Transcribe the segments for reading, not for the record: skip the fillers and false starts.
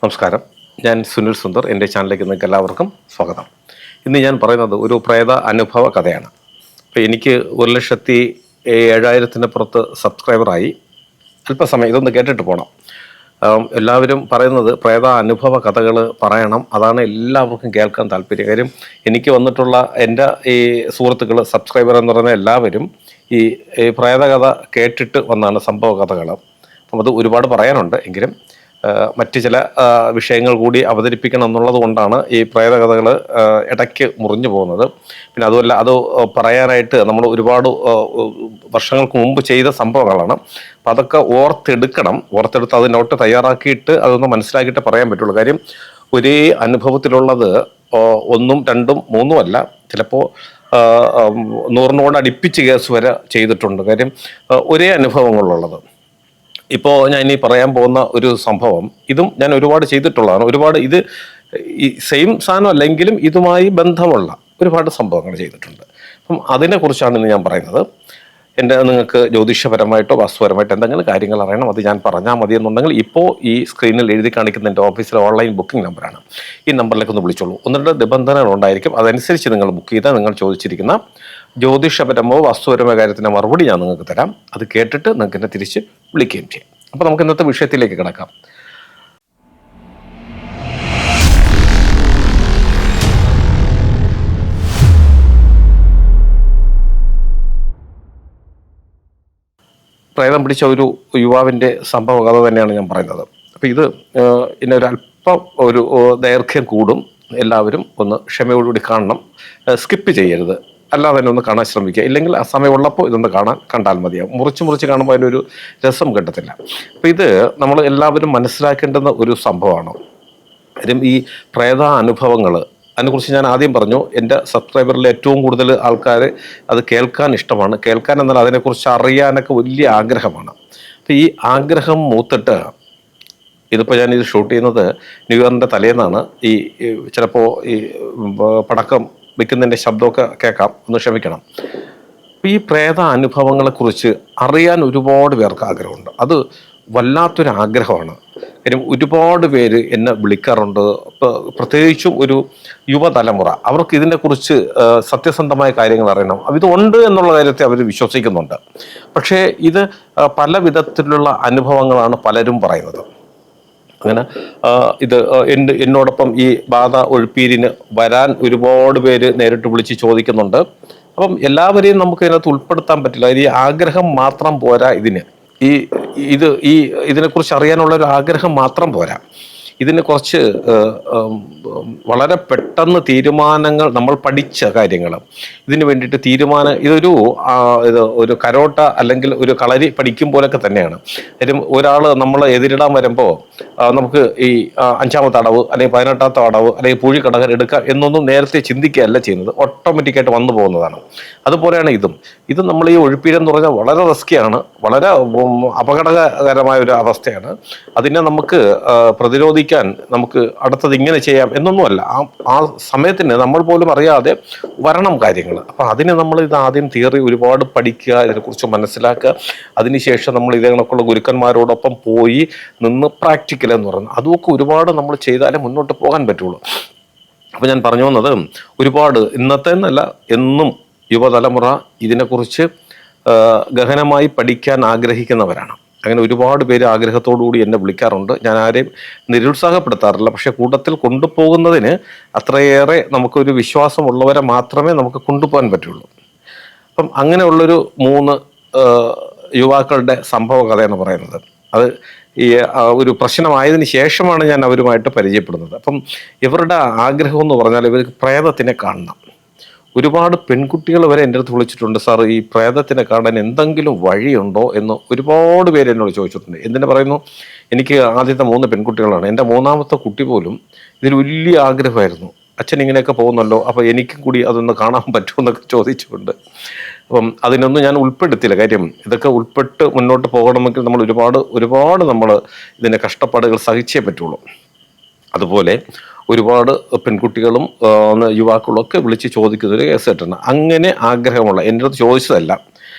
നമസ്കാരം, ഞാൻ സുനിൽ സുന്ദർ. എൻ്റെ ചാനലിലേക്ക് നിങ്ങൾക്ക് എല്ലാവർക്കും സ്വാഗതം. ഇന്ന് ഞാൻ പറയുന്നത് ഒരു പ്രേത അനുഭവ കഥയാണ്. അപ്പോൾ എനിക്ക് 1,07,000 പുറത്ത് സബ്സ്ക്രൈബറായി. അല്പസമയം ഇതൊന്ന് കേട്ടിട്ട് പോകണം. എല്ലാവരും പറയുന്നത് പ്രേത അനുഭവ കഥകൾ പറയണം, അതാണ് എല്ലാവർക്കും കേൾക്കാൻ താല്പര്യം. കാര്യം എനിക്ക് വന്നിട്ടുള്ള എൻ്റെ ഈ സുഹൃത്തുക്കൾ, സബ്സ്ക്രൈബർ എന്ന് പറയുന്ന എല്ലാവരും ഈ പ്രേതകഥ കേട്ടിട്ട് വന്നാണ് സംഭവ കഥകൾ. അപ്പം അത് ഒരുപാട് പറയാനുണ്ട്. എങ്കിലും മറ്റ് ചില വിഷയങ്ങൾ കൂടി അവതരിപ്പിക്കണം എന്നുള്ളത് കൊണ്ടാണ് ഈ പ്രേതകഥകൾ ഇടയ്ക്ക് മുറിഞ്ഞു പോകുന്നത്. പിന്നെ അതുമല്ല, അത് പറയാനായിട്ട് നമ്മൾ ഒരുപാട് വർഷങ്ങൾക്ക് മുമ്പ് ചെയ്ത സംഭവങ്ങളാണ്. അപ്പം അതൊക്കെ ഓർത്തെടുത്ത് അത് നോട്ട് തയ്യാറാക്കിയിട്ട് അതൊന്ന് മനസ്സിലാക്കിയിട്ട് പറയാൻ പറ്റുള്ളൂ. കാര്യം ഒരേ അനുഭവത്തിലുള്ളത് ഒന്നും രണ്ടും മൂന്നും അല്ല, ചിലപ്പോൾ 100 അടുപ്പിച്ച് കേസ് വരെ ചെയ്തിട്ടുണ്ട്. കാര്യം ഒരേ അനുഭവങ്ങളുള്ളത്. ഇപ്പോൾ ഞാൻ ഇനി പറയാൻ പോകുന്ന ഒരു സംഭവം, ഇതും ഞാൻ ഒരുപാട് ചെയ്തിട്ടുള്ളതാണ്. ഇത് ഈ സെയിം സാധനം അല്ലെങ്കിലും ഇതുമായി ബന്ധമുള്ള ഒരുപാട് സംഭവങ്ങൾ ചെയ്തിട്ടുണ്ട്. അപ്പം അതിനെക്കുറിച്ചാണ് ഇന്ന് ഞാൻ പറയുന്നത്. നിങ്ങൾക്ക് ജ്യോതിഷപരമായിട്ടോ വാസ്തുപരമായിട്ടോ എന്തെങ്കിലും കാര്യങ്ങൾ അറിയണം, അത് ഞാൻ പറഞ്ഞാൽ മതി എന്നുണ്ടെങ്കിൽ ഇപ്പോൾ ഈ സ്ക്രീനിൽ എഴുതി കാണിക്കുന്ന എൻ്റെ ഓഫീസിലെ ഓൺലൈൻ ബുക്കിംഗ് നമ്പറാണ്. ഈ നമ്പറിലേക്ക് ഒന്ന് വിളിച്ചോളൂ. 1-2 നിബന്ധനകൾ ഉണ്ടായിരിക്കും. അതനുസരിച്ച് നിങ്ങൾ ബുക്ക് ചെയ്താൽ നിങ്ങൾ ചോദിച്ചിരിക്കുന്ന ജ്യോതിഷപരമോ വാസ്തുപരമോ കാര്യത്തിൻ്റെ മറുപടി ഞാൻ നിങ്ങൾക്ക് തരാം. അത് കേട്ടിട്ട് നിങ്ങൾക്ക് എന്നെ തിരിച്ച് വിളിക്കുകയും ചെയ്യാം. അപ്പോൾ നമുക്ക് ഇന്നത്തെ വിഷയത്തിലേക്ക് കിടക്കാം. പ്രേതം പിടിച്ച ഒരു യുവാവിൻ്റെ സംഭവ കഥ തന്നെയാണ് ഞാൻ പറയുന്നത്. അപ്പോൾ ഇത് ഇതിനൊരല്പം ഒരു ദൈർഘ്യം കൂടും. എല്ലാവരും ഒന്ന് ക്ഷമയോടുകൂടി കാണണം, സ്കിപ്പ് ചെയ്യരുത്. അല്ലാതെ തന്നെ ഒന്ന് കാണാൻ ശ്രമിക്കുക. ഇല്ലെങ്കിൽ ആ സമയമുള്ളപ്പോൾ ഇതൊന്ന് കണ്ടാൽ മതിയാവും. മുറിച്ച് കാണുമ്പോൾ അതിനൊരു രസം കിട്ടത്തില്ല. അപ്പോൾ ഇത് നമ്മൾ എല്ലാവരും മനസ്സിലാക്കേണ്ടുന്ന ഒരു സംഭവമാണ്. കാര്യം ഈ പ്രേത അനുഭവങ്ങൾ, അതിനെക്കുറിച്ച് ഞാൻ ആദ്യം പറഞ്ഞു, എൻ്റെ സബ്സ്ക്രൈബറിൽ ഏറ്റവും കൂടുതൽ ആൾക്കാർ അത് കേൾക്കാൻ ഇഷ്ടമാണ്. കേൾക്കാൻ എന്നാൽ അതിനെക്കുറിച്ച് അറിയാനൊക്കെ വലിയ ആഗ്രഹമാണ്. അപ്പോൾ ഈ ആഗ്രഹം മൂത്തിട്ട്, ഇതിപ്പോൾ ഞാനിത് ഷൂട്ട് ചെയ്യുന്നത് ന്യൂ ഇയറിൻ്റെ തലേന്നാണ്. ഈ ചിലപ്പോൾ ഈ പടക്കം വെക്കുന്നതിൻ്റെ ശബ്ദമൊക്കെ കേൾക്കാം, ഒന്ന് ക്ഷമിക്കണം. ഈ പ്രേത അനുഭവങ്ങളെക്കുറിച്ച് അറിയാൻ ഒരുപാട് പേർക്ക് ആഗ്രഹമുണ്ട്. അത് വല്ലാത്തൊരു ആഗ്രഹമാണ്. കാര്യം ഒരുപാട് പേര് എന്നെ വിളിക്കാറുണ്ട്, പ്രത്യേകിച്ചും ഒരു യുവതലമുറ. അവർക്ക് ഇതിനെക്കുറിച്ച് സത്യസന്ധമായ കാര്യങ്ങൾ അറിയണം. ഇതുണ്ട് എന്നുള്ള കാര്യത്തെ അവർ വിശ്വസിക്കുന്നുണ്ട്. പക്ഷേ ഇത് പല വിധത്തിലുള്ള അനുഭവങ്ങളാണ് പലരും പറയുന്നത്. അങ്ങനെ ഇത് എന്നോടൊപ്പം ഈ ബാധ ഒഴിപ്പീരിന് വരാൻ ഒരുപാട് പേര് നേരിട്ട് വിളിച്ച് ചോദിക്കുന്നുണ്ട്. അപ്പം എല്ലാവരെയും നമുക്ക് ഇതിനകത്ത് ഉൾപ്പെടുത്താൻ പറ്റില്ല. ഈ ആഗ്രഹം മാത്രം പോരാ. ഇതിനെക്കുറിച്ച് അറിയാനുള്ള ഒരു ആഗ്രഹം മാത്രം പോരാ. ഇതിന് കുറച്ച് വളരെ പെട്ടെന്ന് തീരുമാനങ്ങൾ, നമ്മൾ പഠിച്ച കാര്യങ്ങൾ ഇതിന് വേണ്ടിയിട്ട് ഒരു കരോട്ട അല്ലെങ്കിൽ ഒരു കളരി പഠിക്കും പോലൊക്കെ തന്നെയാണ്. കാര്യം ഒരാൾ നമ്മൾ എതിരിടാൻ വരുമ്പോൾ നമുക്ക് ഈ 5ാമത്തെ അടവ് അല്ലെങ്കിൽ 18ാമത്തെ അടവ് അല്ലെങ്കിൽ പൂഴിക്കടകർ എടുക്കാം എന്നൊന്നും നേരത്തെ ചിന്തിക്കുകയല്ല ചെയ്യുന്നത്, ഓട്ടോമാറ്റിക്കായിട്ട് വന്നു പോകുന്നതാണ്. അതുപോലെയാണ് ഇത് നമ്മൾ ഈ ഒഴിപ്പീരെന്ന് പറഞ്ഞാൽ വളരെ റിസ്ക്കിയാണ്, വളരെ അപകടകരമായ ഒരു അവസ്ഥയാണ്. അതിനെ നമുക്ക് പ്രതിരോധിക്കാൻ നമുക്ക് അടുത്തത് ഇങ്ങനെ ചെയ്യാം എന്നൊന്നുമല്ല. ആ സമയത്തിന് നമ്മൾ പോലും അറിയാതെ വരണം കാര്യങ്ങൾ. അപ്പം അതിന് നമ്മൾ ഇത് ആദ്യം തിയറി ഒരുപാട് പഠിക്കുക, ഇതിനെക്കുറിച്ച് മനസ്സിലാക്കുക. അതിനുശേഷം നമ്മൾ ഇതിനൊക്കെയുള്ള ഗുരുക്കന്മാരോടൊപ്പം പോയി നിന്ന് പ്രാക്ടിക്കൽ എന്ന് പറയുന്നത്, അതുമൊക്കെ ഒരുപാട് നമ്മൾ ചെയ്താലേ മുന്നോട്ട് പോകാൻ പറ്റുള്ളൂ. അപ്പം ഞാൻ പറഞ്ഞു വന്നത്, ഒരുപാട് ഇന്നത്തെ എന്നല്ല എന്നും യുവതലമുറ ഇതിനെക്കുറിച്ച് ഗഹനമായി പഠിക്കാൻ ആഗ്രഹിക്കുന്നവരാണ്. അങ്ങനെ ഒരുപാട് പേര് ആഗ്രഹത്തോടുകൂടി എന്നെ വിളിക്കാറുണ്ട്. ഞാൻ ആരെയും നിരുത്സാഹപ്പെടുത്താറില്ല. പക്ഷെ കൂട്ടത്തിൽ കൊണ്ടുപോകുന്നതിന് അത്രയേറെ നമുക്കൊരു വിശ്വാസമുള്ളവരെ മാത്രമേ നമുക്ക് കൊണ്ടുപോകാൻ പറ്റുള്ളൂ. അപ്പം അങ്ങനെയുള്ളൊരു 3 യുവാക്കളുടെ സംഭവ കഥയെന്ന് പറയുന്നത്, അത് ഈ ഒരു പ്രശ്നമായതിനു ശേഷമാണ് ഞാൻ അവരുമായിട്ട് പരിചയപ്പെടുന്നത്. അപ്പം ഇവരുടെ ആഗ്രഹം എന്ന് പറഞ്ഞാൽ ഇവർക്ക് പ്രേതത്തിനെ കാണണം. ഒരുപാട് പെൺകുട്ടികൾ വരെ എൻ്റെ അടുത്ത് വിളിച്ചിട്ടുണ്ട്, സാർ ഈ പ്രേതത്തിനെ കാണാൻ എന്തെങ്കിലും വഴിയുണ്ടോ എന്ന് ഒരുപാട് പേര് എന്നോട് ചോദിച്ചിട്ടുണ്ട്. എന്തിനു പറയുന്നു, എനിക്ക് ആദ്യത്തെ 3 പെൺകുട്ടികളാണ്. എൻ്റെ 3ാമത്തെ കുട്ടി പോലും ഇതിൽ വലിയ ആഗ്രഹമായിരുന്നു. അച്ഛൻ ഇങ്ങനെയൊക്കെ പോകുന്നല്ലോ, അപ്പോൾ എനിക്കും കൂടി അതൊന്ന് കാണാൻ പറ്റുമെന്നൊക്കെ ചോദിച്ചുകൊണ്ട്. അപ്പം അതിനൊന്നും ഞാൻ ഉൾപ്പെടുത്തില്ല. കാര്യം ഇതൊക്കെ ഉൾപ്പെട്ട് മുന്നോട്ട് പോകണമെങ്കിൽ നമ്മൾ ഒരുപാട് നമ്മൾ ഇതിൻ്റെ കഷ്ടപ്പാടുകൾ സഹിച്ചേ പറ്റുള്ളൂ. അതുപോലെ ഒരുപാട് പെൺകുട്ടികളും യുവാക്കളും ഒക്കെ വിളിച്ച് ചോദിക്കുന്നൊരു കേസായിട്ടാണ്. അങ്ങനെ ആഗ്രഹമുള്ള, എൻ്റെ അടുത്ത് ചോദിച്ചതല്ല,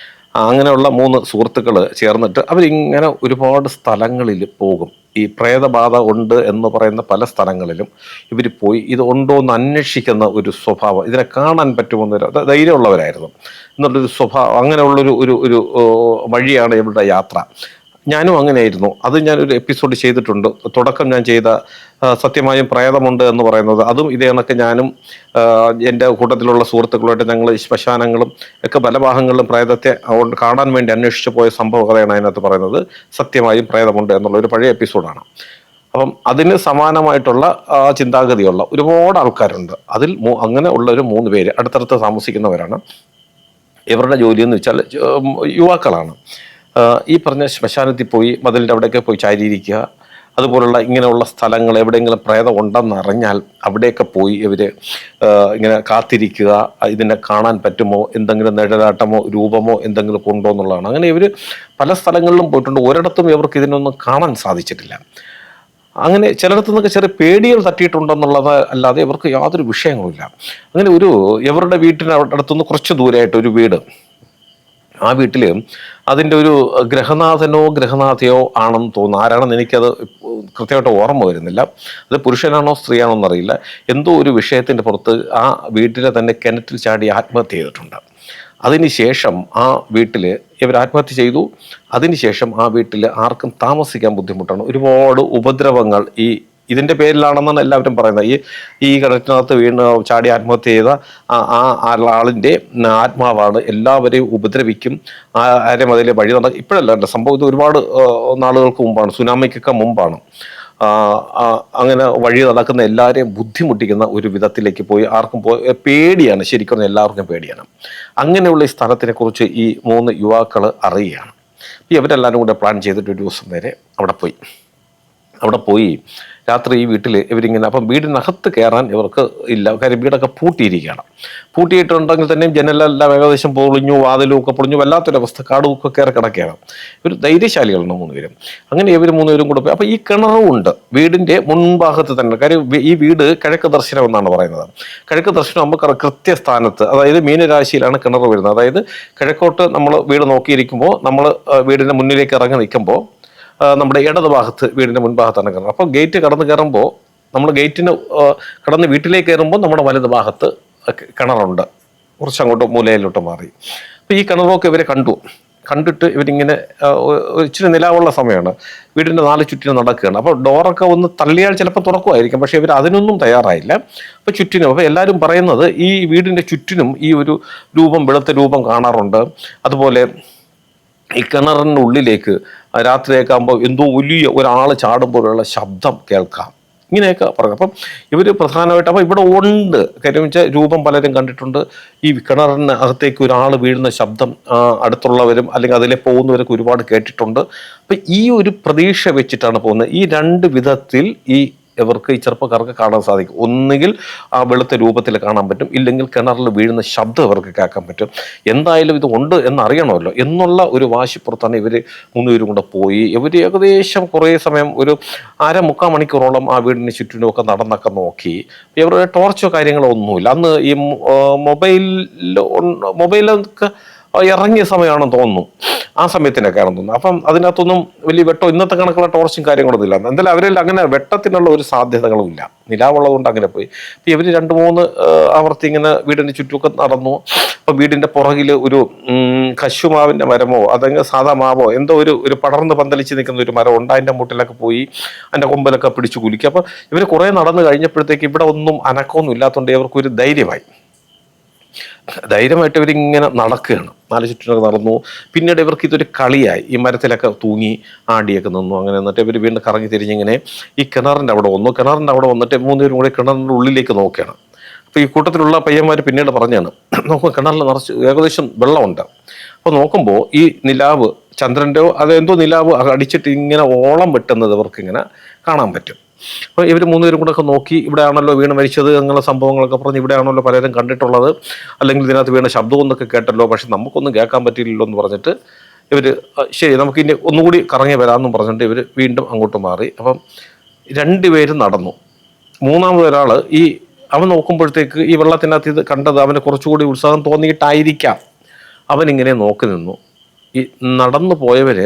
അങ്ങനെയുള്ള 3 സുഹൃത്തുക്കൾ ചേർന്നിട്ട് അവരിങ്ങനെ ഒരുപാട് സ്ഥലങ്ങളിൽ പോകും. ഈ പ്രേതബാധ ഉണ്ട് എന്ന് പറയുന്ന പല സ്ഥലങ്ങളിലും ഇവർ പോയി ഇത് ഉണ്ടോ എന്ന് അന്വേഷിക്കുന്ന ഒരു സ്വഭാവം, ഇതിനെ കാണാൻ പറ്റുമെന്നൊരു ധൈര്യമുള്ളവരായിരുന്നു എന്നുള്ളൊരു സ്വഭാവം. അങ്ങനെയുള്ളൊരു ഒരു ഒരു വഴിയാണ് ഇവരുടെ യാത്ര. ഞാനും അങ്ങനെയായിരുന്നു. അത് ഞാനൊരു എപ്പിസോഡ് ചെയ്തിട്ടുണ്ട്. തുടക്കം ഞാൻ ചെയ്ത സത്യമായും പ്രേതമുണ്ട് എന്ന് പറയുന്നത്, അതും ഇതേ കണക്ക് ഞാനും എൻ്റെ കൂട്ടത്തിലുള്ള സുഹൃത്തുക്കളുമായിട്ട് ഞങ്ങൾ ശ്മശാനങ്ങളും ഒക്കെ പല ഭാഗങ്ങളിലും പ്രേതത്തെ കാണാൻ വേണ്ടി അന്വേഷിച്ച് പോയ സംഭവ കഥയാണ് അതിനകത്ത് പറയുന്നത്. സത്യമായും പ്രേതമുണ്ട് എന്നുള്ള ഒരു പഴയ എപ്പിസോഡാണ്. അപ്പം അതിന് സമാനമായിട്ടുള്ള ചിന്താഗതിയുള്ള ഒരുപാട് ആൾക്കാരുണ്ട്. അതിൽ അങ്ങനെ ഉള്ള ഒരു 3 പേര് അടുത്തടുത്ത് താമസിക്കുന്നവരാണ്. ഇവരുടെ ജോലി എന്ന് വെച്ചാൽ യുവാക്കളാണ്. ഈ പറഞ്ഞ ശ്മശാനത്തിൽ പോയി മതിലിൻ്റെ അവിടെയൊക്കെ പോയി ചാരിയിരിക്കുക, അതുപോലുള്ള ഇങ്ങനെയുള്ള സ്ഥലങ്ങൾ എവിടെയെങ്കിലും പ്രേതം ഉണ്ടെന്ന് അറിഞ്ഞാൽ അവിടെയൊക്കെ പോയി ഇവർ ഇങ്ങനെ കാത്തിരിക്കുക, ഇതിനെ കാണാൻ പറ്റുമോ, എന്തെങ്കിലും നിഴലാട്ടമോ രൂപമോ എന്തെങ്കിലും ഉണ്ടോ എന്നുള്ളതാണ്. അങ്ങനെ ഇവർ പല സ്ഥലങ്ങളിലും പോയിട്ടുണ്ട്. ഒരിടത്തും ഇവർക്ക് ഇതിനൊന്നും കാണാൻ സാധിച്ചിട്ടില്ല. അങ്ങനെ ചിലയിടത്തു നിന്നൊക്കെ ചെറിയ പേടികൾ തട്ടിയിട്ടുണ്ടെന്നുള്ളത് അല്ലാതെ ഇവർക്ക് യാതൊരു വിഷയങ്ങളുമില്ല. അങ്ങനെ ഇവരുടെ വീട്ടിന് അടുത്തുനിന്ന് കുറച്ച് ദൂരമായിട്ട് ഒരു വീട്, ആ വീട്ടിൽ അതിൻ്റെ ഒരു ഗ്രഹനാഥയോ ആണെന്ന് തോന്നുന്നു. ആരാണെന്ന് എനിക്കത് കൃത്യമായിട്ട് ഓർമ്മ വരുന്നില്ല. അത് പുരുഷനാണോ സ്ത്രീയാണോ എന്നറിയില്ല. എന്തോ ഒരു വിഷയത്തിൻ്റെ പുറത്ത് ആ വീട്ടിലെ തന്നെ കിണറ്റിൽ ചാടി ആത്മഹത്യ ചെയ്തിട്ടുണ്ട്. അതിനുശേഷം ആ വീട്ടിൽ ഇവർ ആത്മഹത്യ ചെയ്തു. അതിനുശേഷം ആ വീട്ടിൽ ആർക്കും താമസിക്കാൻ ബുദ്ധിമുട്ടാണ്. ഒരുപാട് ഉപദ്രവങ്ങൾ ഇതിൻ്റെ പേരിലാണെന്നാണ് എല്ലാവരും പറയുന്നത്. ഈ കിണറ്റിനകത്ത് വീണ് ചാടി ആത്മഹത്യ ചെയ്ത ആളിൻ്റെ ആത്മാവാണ് എല്ലാവരെയും ഉപദ്രവിക്കും, ആരും അതിലെ വഴി നടക്കും. ഇപ്പോഴല്ല സംഭവം, ഇത് ഒരുപാട് നാളുകൾക്ക് മുമ്പാണ്, സുനാമിക്കൊക്കെ മുമ്പാണ്. അങ്ങനെ വഴി നടക്കുന്ന എല്ലാവരെയും ബുദ്ധിമുട്ടിക്കുന്ന ഒരു വിധത്തിലേക്ക് പോയി ആർക്കും പേടിയാണ്, ശരിക്കും എല്ലാവർക്കും പേടിയാണ്. അങ്ങനെയുള്ള ഈ സ്ഥലത്തിനെ കുറിച്ച് ഈ 3 യുവാക്കൾ അറിയുകയാണ്. ഇവരെല്ലാവരും കൂടെ പ്ലാൻ ചെയ്തിട്ട് ഒരു ദിവസം നേരെ അവിടെ പോയി രാത്രി ഈ വീട്ടിൽ ഇവരിങ്ങനെ, അപ്പം വീടിനകത്ത് കയറാൻ ഇവർക്ക് ഇല്ല, കാര്യം വീടൊക്കെ പൂട്ടിയിരിക്കുകയാണ്. പൂട്ടിയിട്ടുണ്ടെങ്കിൽ തന്നെയും ജനലെല്ലാം ഏകദേശം പൊളിഞ്ഞു, വാതിലും ഒക്കെ പൊളിഞ്ഞു, വല്ലാത്തൊരവസ്ഥ, കാടുമൊക്കെ കയറി കിടക്കുകയാണ്. ഒരു ധൈര്യശാലികളാണ് 3 പേരും. അങ്ങനെ ഇവർ 3 പേരും കൂടെ പോയി. അപ്പോൾ ഈ കിണറും ഉണ്ട് വീടിൻ്റെ മുൻഭാഗത്ത് തന്നെ. കാര്യം ഈ വീട് കിഴക്ക് ദർശനം എന്നാണ് പറയുന്നത്. കിഴക്ക് ദർശനം നമുക്ക് കൃത്യസ്ഥാനത്ത്, അതായത് മീനരാശിയിലാണ് കിണർ വരുന്നത്. അതായത് കിഴക്കോട്ട് നമ്മൾ വീട് നോക്കിയിരിക്കുമ്പോൾ നമ്മൾ വീടിൻ്റെ മുന്നിലേക്ക് ഇറങ്ങി നിൽക്കുമ്പോൾ നമ്മുടെ ഇടതുഭാഗത്ത് വീടിൻ്റെ മുൻഭാഗത്താണ് കിണർ. അപ്പോൾ ഗേറ്റ് കടന്ന് കയറുമ്പോൾ നമ്മൾ ഗേറ്റിന് കടന്ന് വീട്ടിലേക്ക് കയറുമ്പോൾ നമ്മുടെ വലത് ഭാഗത്ത് കിണറുണ്ട്, കുറച്ചങ്ങോട്ട് മൂലയിലോട്ട് മാറി. അപ്പോൾ ഈ കിണറൊക്കെ ഇവരെ കണ്ടിട്ട് ഇവരിങ്ങനെ ഇച്ചിരി നിലാവുള്ള സമയമാണ്, വീടിൻ്റെ 4 ചുറ്റിനും നടക്കുകയാണ്. അപ്പോൾ ഡോറൊക്കെ ഒന്ന് തള്ളിയാൽ ചിലപ്പോൾ തുറക്കുമായിരിക്കും, പക്ഷേ ഇവർ അതിനൊന്നും തയ്യാറായില്ല. അപ്പോൾ ചുറ്റിനും, അപ്പോൾ എല്ലാവരും പറയുന്നത് ഈ വീടിൻ്റെ ചുറ്റിനും ഈ ഒരു വെളുത്ത രൂപം കാണാറുണ്ട്. അതുപോലെ ഈ കിണറിൻ്റെ ഉള്ളിലേക്ക് രാത്രിയൊക്കെ ആകുമ്പോൾ എന്തോ വലിയ ഒരാൾ ചാടുമ്പോഴുള്ള ശബ്ദം കേൾക്കാം, ഇങ്ങനെയൊക്കെ പറഞ്ഞു. അപ്പം ഇവർ പ്രധാനമായിട്ട് അപ്പം ഇവിടെ ഉണ്ട്, കാര്യം വെച്ചാൽ രൂപം പലരും കണ്ടിട്ടുണ്ട്. ഈ കിണറിന് അകത്തേക്ക് ഒരാൾ വീഴുന്ന ശബ്ദം അടുത്തുള്ളവരും അല്ലെങ്കിൽ അതിലെ പോകുന്നവരൊക്കെ ഒരുപാട് കേട്ടിട്ടുണ്ട്. അപ്പം ഈ ഒരു പ്രതീക്ഷ വെച്ചിട്ടാണ് പോകുന്നത്. ഈ 2 വിധത്തിൽ ഇവർക്ക് ഈ ചെറുപ്പക്കാർക്ക് കാണാൻ സാധിക്കും. ഒന്നുകിൽ ആ വെളുത്ത രൂപത്തിൽ കാണാൻ പറ്റും, ഇല്ലെങ്കിൽ കിണറിൽ വീഴുന്ന ശബ്ദം ഇവർക്ക് കേൾക്കാൻ പറ്റും. എന്തായാലും ഇത് ഉണ്ട് എന്നറിയണമല്ലോ എന്നുള്ള ഒരു വാശിപ്പുറത്താണ് ഇവർ 3 പേരും കൂടെ പോയി. ഇവർ ഏകദേശം കുറേ സമയം, ഒരു 1/4 മണിക്കൂറോളം ആ വീടിന് ചുറ്റിനുമൊക്കെ നടന്നൊക്കെ നോക്കി. ഇവരുടെ ടോർച്ചോ കാര്യങ്ങളോ ഒന്നുമില്ല. അന്ന് ഈ മൊബൈലൊക്കെ ഇറങ്ങിയ സമയമാണെന്ന് തോന്നുന്നു, ആ സമയത്തിനൊക്കെയാണെന്ന് തോന്നുന്നു. അപ്പം അതിനകത്തൊന്നും വലിയ വെട്ടോ ഇന്നത്തെ കണക്കുള്ള ടോർച്ചും കാര്യങ്ങളൊന്നും ഇല്ല. എന്തായാലും അവരെല്ലാം അങ്ങനെ വെട്ടത്തിനുള്ള ഒരു സാധ്യതകളും ഇല്ല, നിലാവുള്ളത് കൊണ്ട് അങ്ങനെ പോയി. അപ്പം ഇവർ 2-3 ആവർത്തി ഇങ്ങനെ വീടിൻ്റെ ചുറ്റുമൊക്കെ നടന്നു. അപ്പം വീടിൻ്റെ പുറകിൽ ഒരു കശുമാവിൻ്റെ മരമോ അല്ലെങ്കിൽ സാധാ മാവോ എന്തോ ഒരു പടർന്ന് പന്തലിച്ച് നിൽക്കുന്ന ഒരു മരം ഉണ്ട്. അതിൻ്റെ മുട്ടിലൊക്കെ പോയി അതിൻ്റെ കൊമ്പിലൊക്കെ പിടിച്ചു കുലുക്കി. അപ്പം ഇവർ കുറേ നടന്ന് കഴിഞ്ഞപ്പോഴത്തേക്ക് ഇവിടെ ഒന്നും അനക്കമൊന്നും ഇല്ലാത്തതുകൊണ്ട് ഇവർക്കൊരു ധൈര്യമായിട്ട് ഇവരിങ്ങനെ നടക്കുകയാണ്. 4 ചുറ്റിനൊക്കെ നടന്നു. പിന്നീട് ഇവർക്ക് ഇതൊരു കളിയായി. ഈ മരത്തിലൊക്കെ തൂങ്ങി ആടിയൊക്കെ നിന്നു. അങ്ങനെ എന്നിട്ട് ഇവർ വീണ്ടും കറങ്ങി തിരിഞ്ഞിങ്ങനെ ഈ കിണറിൻ്റെ അവിടെ വന്നു. കിണറിൻ്റെ അവിടെ വന്നിട്ട് 3 പേരും കൂടി കിണറിൻ്റെ ഉള്ളിലേക്ക് നോക്കുകയാണ്. അപ്പോൾ ഈ കൂട്ടത്തിലുള്ള പയ്യന്മാർ പിന്നീട് പറഞ്ഞാണ്, നോക്കുമ്പോൾ കിണറിൽ നിറച്ച് ഏകദേശം വെള്ളമുണ്ട്. അപ്പോൾ നോക്കുമ്പോൾ ഈ നിലാവ്, ചന്ദ്രൻ്റെയോ അതെന്തോ നിലാവ് അടിച്ചിട്ട് ഇങ്ങനെ ഓളം വെട്ടുന്നത് ഇവർക്കിങ്ങനെ കാണാൻ പറ്റും. അപ്പോൾ ഇവർ 3 പേരും കൂടെ ഒക്കെ നോക്കി, ഇവിടെയാണല്ലോ വീണ് മരിച്ചത് അങ്ങനെ സംഭവങ്ങളൊക്കെ പറഞ്ഞ്, ഇവിടെയാണല്ലോ പലരും കണ്ടിട്ടുള്ളത്, അല്ലെങ്കിൽ ഇതിനകത്ത് വീണ ശബ്ദം എന്നൊക്കെ കേട്ടല്ലോ, പക്ഷെ നമുക്കൊന്നും കേൾക്കാൻ പറ്റിയില്ലല്ലോ എന്ന് പറഞ്ഞിട്ട് ഇവർ ശരി നമുക്ക് ഇനി ഒന്നുകൂടി കറങ്ങി വരാമെന്നും പറഞ്ഞിട്ട് ഇവർ വീണ്ടും അങ്ങോട്ട് മാറി. അപ്പം 2 പേരും നടന്നു. 3-മതൊരാൾ അവൻ നോക്കുമ്പോഴത്തേക്ക് ഈ വെള്ളത്തിനകത്ത് ഇത് കണ്ടത് അവന് കുറച്ചുകൂടി ഉത്സാഹം തോന്നിയിട്ടായിരിക്കാം അവനിങ്ങനെ നോക്കി നിന്നു. ഈ നടന്നു പോയവർ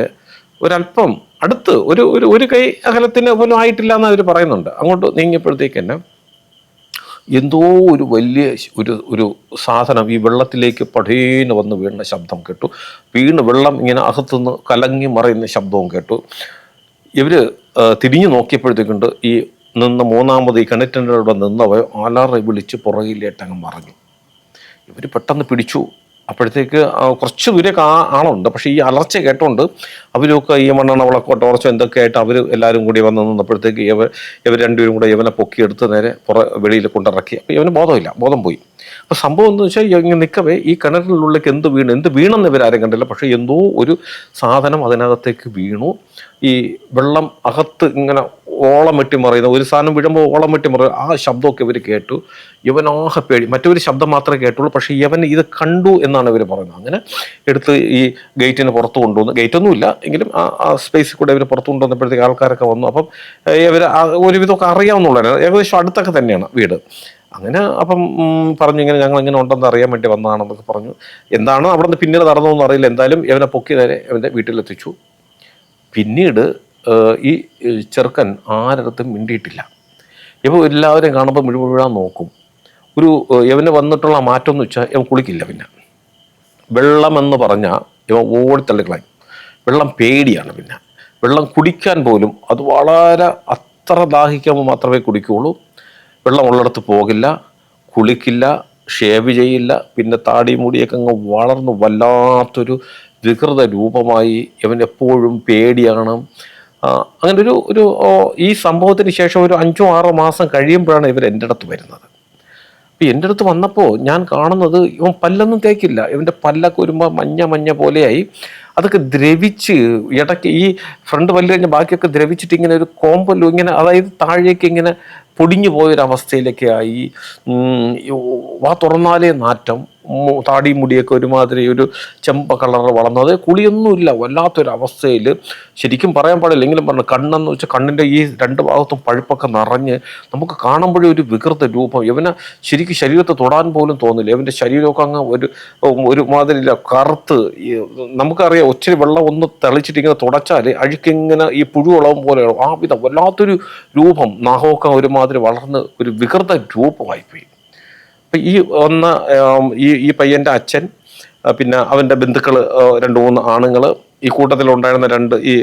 ഒരല്പം അടുത്ത് ഒരു ഒരു ഒരു കൈ അകലത്തിന് പോലും ആയിട്ടില്ല എന്ന് അവർ പറയുന്നുണ്ട്. അങ്ങോട്ട് നീങ്ങിയപ്പോഴത്തേക്ക് തന്നെ എന്തോ ഒരു വലിയ ഒരു സാധനം ഈ വെള്ളത്തിലേക്ക് പടേന്ന് വന്ന് വീണ ശബ്ദം കേട്ടു. വെള്ളം ഇങ്ങനെ അകത്തുനിന്ന് കലങ്ങി മറയുന്ന ശബ്ദവും കേട്ടു. ഇവർ തിരിഞ്ഞു നോക്കിയപ്പോഴത്തേക്കുണ്ട് ഈ മൂന്നാമത് ഈ കിണറ്റിൻ്റെ അവിടെ നിന്നവ അലറി വിളിച്ച് പുറകിലേട്ടങ്ങ് മറഞ്ഞു. ഇവർ പെട്ടെന്ന് പിടിച്ചു. അപ്പോഴത്തേക്ക് കുറച്ച് ദൂരേക്ക് ആളുണ്ട്. പക്ഷേ ഈ അലർച്ച കേട്ടോണ്ട് അവരൊക്കെ ഈ മണ്ണെണ്ണ വിളക്കോ ടോർച്ചോ എന്തൊക്കെ ആയിട്ട് അവർ എല്ലാവരും കൂടി വന്ന് നിന്നപ്പോഴത്തേക്ക് ഇവർ രണ്ടുപേരും കൂടെ ഇവനെ പൊക്കിയെടുത്ത് നേരെ വെളിയിൽ കൊണ്ടിറക്കി. അപ്പോൾ ഇവന് ബോധം പോയി. അപ്പോൾ സംഭവം എന്ന് വെച്ചാൽ ഇങ്ങനെ നിൽക്കവേ ഈ കിണറിനുള്ളിലേക്ക് എന്ത് വീണെന്ന് ഇവരാരും കണ്ടില്ല. പക്ഷേ എന്തോ ഒരു സാധനം അതിനകത്തേക്ക് വീണു. ഈ വെള്ളം അകത്ത് ഇങ്ങനെ ഓളം വെട്ടി മറിയുന്ന ഒരു സാധനം വീഴുമ്പോൾ ഓളം വെട്ടി മറിയുക, ആ ശബ്ദമൊക്കെ ഇവർ കേട്ടു. ഇവനാകെ പേടി. മറ്റൊരു ശബ്ദം മാത്രമേ കേട്ടുള്ളൂ. പക്ഷേ ഇവൻ ഇത് കണ്ടു എന്നാണ് ഇവർ പറയുന്നത്. അങ്ങനെ എടുത്ത് ഈ ഗേറ്റിന് പുറത്ത് കൊണ്ടുവന്നു. ഗേറ്റൊന്നുമില്ല എങ്കിലും ആ സ്പേസിൽ കൂടെ ഇവർ പുറത്ത് കൊണ്ടുവന്നപ്പോഴത്തേക്ക് ആൾക്കാരൊക്കെ വന്നു. അപ്പം ഇവർ ഒരുവിധമൊക്കെ അറിയാവുന്നുള്ളതാണ്. ഏകദേശം അടുത്തൊക്കെ തന്നെയാണ് വീട്. അങ്ങനെ അപ്പം പറഞ്ഞു ഇങ്ങനെ ഞങ്ങൾ ഇങ്ങനെ ഉണ്ടെന്ന് അറിയാൻ വേണ്ടി വന്നതാണെന്നൊക്കെ പറഞ്ഞു. എന്താണ് അവിടെ നിന്ന് പിന്നീട് നടന്നതെന്ന് അറിയില്ല. എന്തായാലും ഇവനെ പൊക്കി നേരെ ഇവൻ്റെ വീട്ടിലെത്തിച്ചു. പിന്നീട് ഈ ചെറുക്കൻ ആരടുത്തും മിണ്ടിയിട്ടില്ല. ഇവ എല്ലാവരും കാണുമ്പോൾ മുഴുവൻ നോക്കും. ഇവന് വന്നിട്ടുള്ള മാറ്റം എന്ന് വെച്ചാൽ ഇവൻ കുളിക്കില്ല. പിന്നെ വെള്ളമെന്ന് പറഞ്ഞാൽ ഇവൻ ഓടിത്തള്ളിക്കളയും. വെള്ളം പേടിയാണ്. പിന്നെ വെള്ളം കുടിക്കാൻ പോലും അത് വളരെ അത്ര ദാഹിക്കുമ്പോൾ മാത്രമേ കുടിക്കുകയുള്ളൂ. വെള്ളം ഉള്ളിടത്ത് പോകില്ല, കുളിക്കില്ല, ഷേവ് ചെയ്യില്ല. പിന്നെ താടി മുടിയൊക്കെ അങ്ങ് വളർന്ന് വല്ലാത്തൊരു വികൃത രൂപമായി. ഇവൻ എപ്പോഴും പേടിയാണ്. അങ്ങനെ ഈ സംഭവത്തിന് ശേഷം ഒരു 5-6 മാസം കഴിയുമ്പോഴാണ് ഇവർ എൻ്റെ അടുത്ത് വരുന്നത്. അപ്പം എൻ്റെ അടുത്ത് വന്നപ്പോൾ ഞാൻ കാണുന്നത് ഇവൻ പല്ലൊന്നും തേക്കില്ല. ഇവൻ്റെ പല്ലൊക്കെ വരുമ്പോൾ മഞ്ഞ പോലെയായി. അതൊക്കെ ദ്രവിച്ച് ഇടയ്ക്ക് ഈ ഫ്രണ്ട് പല്ല് കഴിഞ്ഞ ബാക്കിയൊക്കെ ദ്രവിച്ചിട്ട് ഇങ്ങനെ ഒരു കോമ്പല്ലോ ഇങ്ങനെ, അതായത് താഴേക്ക് ഇങ്ങനെ പൊടിഞ്ഞു പോയൊരവസ്ഥയിലൊക്കെ ആയി. വാ തുറന്നാലേ നാറ്റം. താടി മുടിയൊക്കെ ഒരുമാതിരി ഒരു ചെമ്പ കളർ വളർന്നത്. കുളിയൊന്നുമില്ല. വല്ലാത്തൊരവസ്ഥയിൽ ശരിക്കും പറയാൻ പാടില്ല. എങ്കിലും പറഞ്ഞു കണ്ണെന്ന് വെച്ചാൽ കണ്ണിൻ്റെ ഈ 2 ഭാഗത്തും പഴുപ്പൊക്കെ നിറഞ്ഞ് നമുക്ക് കാണുമ്പോഴേ ഒരു വികൃത രൂപം. ഇവനെ ശരിക്കും ശരീരത്തെ തൊടാൻ പോലും തോന്നില്ല. ഇവൻ്റെ ശരീരമൊക്കെ അങ്ങ് ഒരു മാതിരി കറുത്ത്. നമുക്കറിയാം ഒത്തിരി വെള്ളം ഒന്ന് തെളിച്ചിട്ട് ഇങ്ങനെ തുടച്ചാൽ അഴുക്കിങ്ങനെ ഈ പുഴുവളവും പോലെയാണ്. ആ വിധം വല്ലാത്തൊരു രൂപം. നഖമൊക്കെ ഒരുമാതിരി വളർന്ന് ഒരു വികൃത രൂപമായിപ്പോയി. അപ്പം ഈ പയ്യൻ്റെ അച്ഛൻ, പിന്നെ അവൻ്റെ ബന്ധുക്കൾ 2-3 ആണുങ്ങൾ, ഈ കൂട്ടത്തിലുണ്ടായിരുന്ന 2 ഈ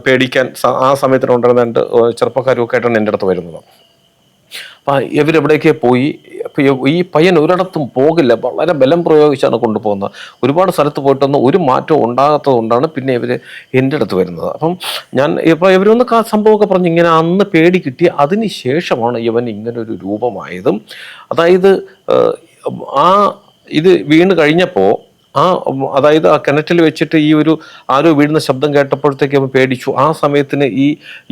പേടിക്കാൻ ആ സമയത്തിലുണ്ടായിരുന്ന 2 ചെറുപ്പക്കാരും ഒക്കെ ആയിട്ടാണ് എൻ്റെ അടുത്ത് വരുന്നത്. അപ്പം ഇവരെവിടേക്ക് പോയി. ഈ പയ്യൻ ഒരിടത്തും പോകില്ല. വളരെ ബലം പ്രയോഗിച്ചാണ് കൊണ്ടുപോകുന്നത്. ഒരുപാട് സ്ഥലത്ത് പോയിട്ടൊന്നും ഒരു മാറ്റവും ഉണ്ടാകാത്തത് കൊണ്ടാണ് പിന്നെ ഇവർ എൻ്റെ അടുത്ത് വരുന്നത്. അപ്പം ഇവരൊന്ന് സംഭവമൊക്കെ പറഞ്ഞ് ഇങ്ങനെ അന്ന് പേടി കിട്ടി. അതിന് ശേഷമാണ് ഇവൻ ഇങ്ങനൊരു രൂപമായതും. അതായത് ഇത് വീണ് കഴിഞ്ഞപ്പോൾ അതായത് ആ കിണറ്റിൽ വെച്ചിട്ട് ആരോ വീഴുന്ന ശബ്ദം കേട്ടപ്പോഴത്തേക്ക് അവൻ പേടിച്ചു. ആ സമയത്തിന്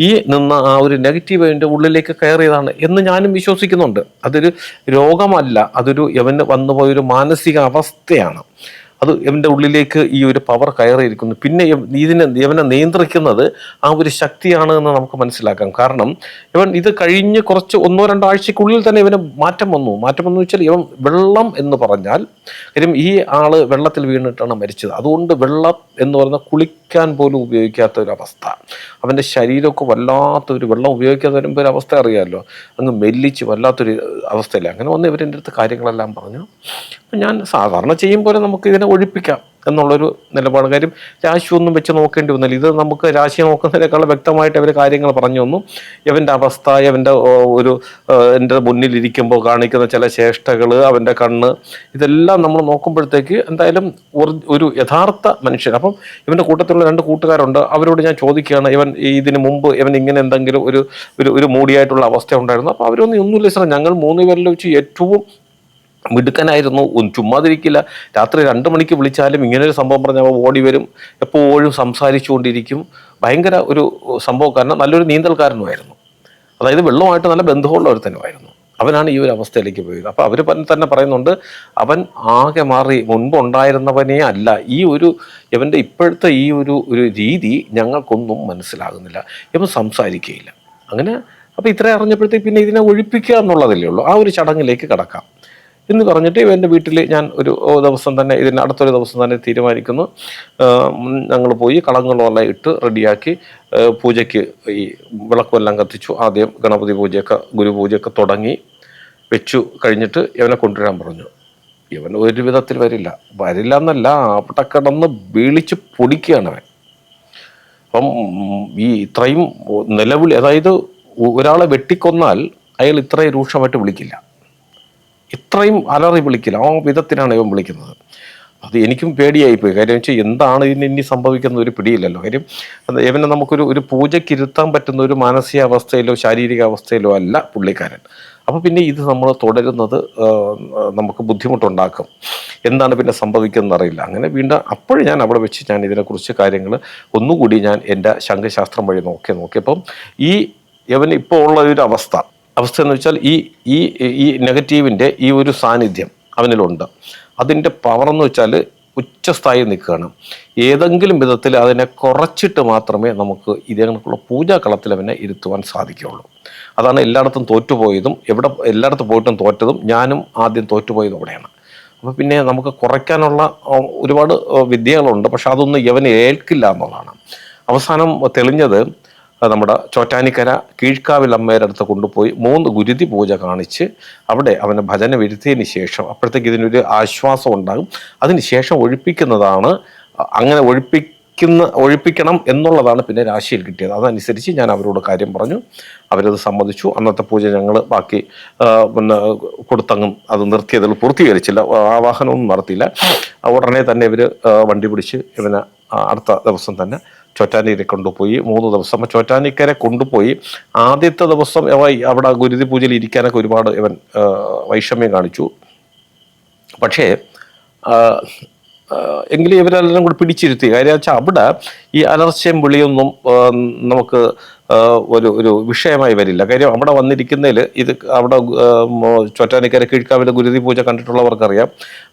ഈ നിന്ന ആ ഒരു നെഗറ്റീവ് അതിൻ്റെ ഉള്ളിലേക്ക് കയറിയതാണ് എന്ന് ഞാനും വിശ്വസിക്കുന്നുണ്ട്. അതൊരു രോഗമല്ല, ഇവന് വന്നുപോയൊരു മാനസിക അവസ്ഥയാണ്. അത് ഇവൻ്റെ ഉള്ളിലേക്ക് ഈ ഒരു പവർ കയറിയിരിക്കുന്നു. പിന്നെ ഇവനെ നിയന്ത്രിക്കുന്നത് ആ ഒരു ശക്തിയാണ് എന്ന് നമുക്ക് മനസ്സിലാക്കാം. കാരണം ഇവൻ ഇത് കഴിഞ്ഞ് കുറച്ച് 1-2 ആഴ്ചക്കുള്ളിൽ തന്നെ ഇവന് മാറ്റം വന്നു വെച്ചാൽ ഇവൻ വെള്ളം എന്ന് പറഞ്ഞാൽ, കാര്യം ഈ ആള് വെള്ളത്തിൽ വീണിട്ടാണ് മരിച്ചത്. അതുകൊണ്ട് വെള്ളം എന്ന് പറഞ്ഞാൽ കുളിക്കാൻ പോലും ഉപയോഗിക്കാത്ത ഒരു അവസ്ഥ. അവൻ്റെ ശരീരമൊക്കെ വല്ലാത്തൊരു വെള്ളം ഉപയോഗിക്കാതെ വരുമ്പോൾ ഒരു അവസ്ഥ അറിയാമല്ലോ, അങ്ങ് മെല്ലിച്ച് വല്ലാത്തൊരു അവസ്ഥയില്ല. അങ്ങനെ വന്ന് ഇവരെൻ്റെ അടുത്ത് കാര്യങ്ങളെല്ലാം പറഞ്ഞു. അപ്പം ഞാൻ സാധാരണ ചെയ്യും പോലെ നമുക്ക് ഇതിനെ ഒഴിപ്പിക്കാം എന്നുള്ളൊരു നിലപാട്. കാര്യം രാശിയൊന്നും വെച്ച് നോക്കേണ്ടി വന്നില്ല. ഇത് നമുക്ക് രാശി നോക്കുന്നതിനേക്കാൾ വ്യക്തമായിട്ട് അവർ കാര്യങ്ങൾ പറഞ്ഞു തന്നു. ഇവൻ്റെ അവസ്ഥ, എൻ്റെ മുന്നിലിരിക്കുമ്പോൾ കാണിക്കുന്ന ചില ചേഷ്ടകൾ, അവൻ്റെ കണ്ണ്, ഇതെല്ലാം നമ്മൾ നോക്കുമ്പോഴത്തേക്ക് എന്തായാലും ഒരു യഥാർത്ഥ മനുഷ്യൻ. അപ്പം ഇവൻ്റെ കൂട്ടത്തിലുള്ള 2 കൂട്ടുകാരുണ്ട്. അവരോട് ഞാൻ ചോദിക്കുകയാണ്, ഇതിന് മുമ്പ് ഇവൻ ഇങ്ങനെ എന്തെങ്കിലും ഒരു മൂടിയായിട്ടുള്ള അവസ്ഥ ഉണ്ടായിരുന്നു? അപ്പോൾ ഒന്നുമില്ല സാർ, ഞങ്ങൾ 3 പേരിൽ വെച്ച് ഏറ്റവും മിടുക്കനായിരുന്നു, ചുമ്മാതിരിക്കില്ല. രാത്രി 2 മണിക്ക് വിളിച്ചാലും ഇങ്ങനൊരു സംഭവം പറഞ്ഞാൽ ഓടി വരും, എപ്പോഴും സംസാരിച്ചു കൊണ്ടിരിക്കും. ഭയങ്കര ഒരു സംഭവക്കാരനും നല്ലൊരു നീന്തൽക്കാരനുമായിരുന്നു. അതായത് വെള്ളമായിട്ട് നല്ല ബന്ധമുള്ള ഒരുത്തനുമായിരുന്നു. അവനാണ് ഈ ഒരു അവസ്ഥയിലേക്ക് പോയത്. അപ്പോൾ അവർ തന്നെ പറയുന്നുണ്ട്, അവൻ ആകെ മാറി, മുൻപുണ്ടായിരുന്നവനേ അല്ല. ഇവൻ്റെ ഇപ്പോഴത്തെ ഈ ഒരു രീതി ഞങ്ങൾക്കൊന്നും മനസ്സിലാകുന്നില്ല. ഇവൻ സംസാരിക്കുകയില്ല. അങ്ങനെ അപ്പോൾ ഇത്രയും അറിഞ്ഞപ്പോഴത്തേക്ക് പിന്നെ ഇതിനെ ഒഴിപ്പിക്കുക എന്നുള്ളതല്ലേ ഉള്ളൂ. ആ ഒരു ചടങ്ങിലേക്ക് കടക്കാം. എന്ന് പറഞ്ഞിട്ട് ഇവൻ്റെ വീട്ടിൽ ഞാൻ ഒരു ദിവസം തന്നെ ഇതിന് അടുത്തൊരു ദിവസം തന്നെ തീരുമാനിക്കുന്നു. ഞങ്ങൾ പോയി കളങ്ങളെല്ലാം ഇട്ട് റെഡിയാക്കി പൂജയ്ക്ക് ഈ വിളക്കുമെല്ലാം കത്തിച്ചു. ആദ്യം ഗണപതി പൂജയൊക്കെ ഗുരുപൂജയൊക്കെ തുടങ്ങി വെച്ചു കഴിഞ്ഞിട്ട് ഇവനെ കൊണ്ടുവരാൻ പറഞ്ഞു. ഇവൻ ഒരു വിധത്തിൽ വരില്ല എന്നല്ല, അവിടെ കിടന്ന് വീളിച്ച് പൊടിക്കുകയാണ് അവൻ. അപ്പം ഈ ഇത്രയും നിലവിളി, അതായത് ഒരാളെ വെട്ടിക്കൊന്നാൽ അയാൾ ഇത്രയും രൂക്ഷമായിട്ട് വിളിക്കില്ല, ഇത്രയും അലറി വിളിക്കില്ല. ആ വിധത്തിലാണ് ഇവൻ വിളിക്കുന്നത്. അത് എനിക്കും പേടിയായിപ്പോയി. കാര്യം വെച്ചാൽ എന്താണ് ഇതിന് ഇനി സംഭവിക്കുന്ന ഒരു പിടിയില്ലല്ലോ. കാര്യം ഇവനെ നമുക്കൊരു പൂജയ്ക്ക് ഇരുത്താൻ പറ്റുന്ന ഒരു മാനസികാവസ്ഥയിലോ ശാരീരിക അവസ്ഥയിലോ അല്ല പുള്ളിക്കാരൻ. അപ്പോൾ പിന്നെ ഇത് നമ്മൾ തുടരുന്നത് നമുക്ക് ബുദ്ധിമുട്ടുണ്ടാക്കും. എന്താണ് പിന്നെ സംഭവിക്കുന്നത് അറിയില്ല. അങ്ങനെ വീണ്ടും അപ്പോഴും ഞാൻ അവിടെ വെച്ച് ഞാൻ ഇതിനെക്കുറിച്ച് കാര്യങ്ങൾ ഒന്നുകൂടി ഞാൻ എൻ്റെ ശംഖശാസ്ത്രം വഴി നോക്കിയപ്പം ഇവന് ഇപ്പോൾ ഉള്ള ഒരു അവസ്ഥ എന്ന് വെച്ചാൽ ഈ നെഗറ്റീവിൻ്റെ ഈ ഒരു സാന്നിധ്യം അവനിലുണ്ട്. അതിൻ്റെ പവർ എന്ന് വെച്ചാൽ ഉച്ചസ്ഥായി നിൽക്കുകയാണ്. ഏതെങ്കിലും വിധത്തിൽ അതിനെ കുറച്ചിട്ട് മാത്രമേ നമുക്ക് ഇതിനുള്ള പൂജാകളത്തിൽ അവനെ ഇരുത്തുവാൻ സാധിക്കുകയുള്ളൂ. അതാണ് എല്ലായിടത്തും തോറ്റുപോയതും, എല്ലായിടത്തും പോയിട്ടും തോറ്റതും, ഞാനും ആദ്യം തോറ്റുപോയതും അവിടെയാണ്. അപ്പോൾ പിന്നെ നമുക്ക് കുറയ്ക്കാനുള്ള ഒരുപാട് വിദ്യകളുണ്ട്, പക്ഷെ അതൊന്നും ഇവന് ഏൽക്കില്ല എന്നുള്ളതാണ്. അവസാനം തെളിഞ്ഞത് നമ്മുടെ ചോറ്റാനിക്കര കീഴ്ക്കാവിൽ അമ്മയുടെ അടുത്ത് കൊണ്ടുപോയി 3 ഗുരുതി പൂജ കാണിച്ച് അവിടെ അവനെ ഭജന വരുത്തിയതിന് ശേഷം അപ്പോഴത്തേക്ക് ഇതിനൊരു ആശ്വാസം ഉണ്ടാകും. അതിന് ശേഷം ഒഴിപ്പിക്കുന്നതാണ്, അങ്ങനെ ഒഴിപ്പിക്കണം എന്നുള്ളതാണ് പിന്നെ രാശിയിൽ കിട്ടിയത്. അതനുസരിച്ച് ഞാൻ അവരോട് കാര്യം പറഞ്ഞു, അവരത് സമ്മതിച്ചു. അന്നത്തെ പൂജ ഞങ്ങൾ ബാക്കി പിന്നെ കൊടുത്തങ്ങും അത് നിർത്തിയതിൽ പൂർത്തീകരിച്ചില്ല, ആവാഹനമൊന്നും നടത്തിയില്ല. ഉടനെ തന്നെ ഇവർ വണ്ടി പിടിച്ച് ഇവനെ അടുത്ത ദിവസം തന്നെ ചോറ്റാനിക്കര കൊണ്ടുപോയി. 3 ദിവസം ചോറ്റാനിക്കര കൊണ്ടുപോയി. ആദ്യത്തെ ദിവസം അവിടെ ഗുരുതി പൂജയിൽ ഇരിക്കാനൊക്കെ ഒരുപാട് ഇവൻ വൈഷമ്യം കാണിച്ചു. പക്ഷേ എങ്കിലും ഇവരെല്ലാം കൂടി പിടിച്ചിരുത്തി. കാര്യം വെച്ചാൽ അവിടെ ഈ അലർച്ചയും വിളിയൊന്നും നമുക്ക് ഒരു വിഷയമായി വരില്ല. കാര്യം അവിടെ വന്നിരിക്കുന്നതിൽ അവിടെ ചോറ്റാനിക്കര കീഴ്ക്കാവിലെ ഗുരുതി പൂജ കണ്ടിട്ടുള്ളവർക്കറിയാം,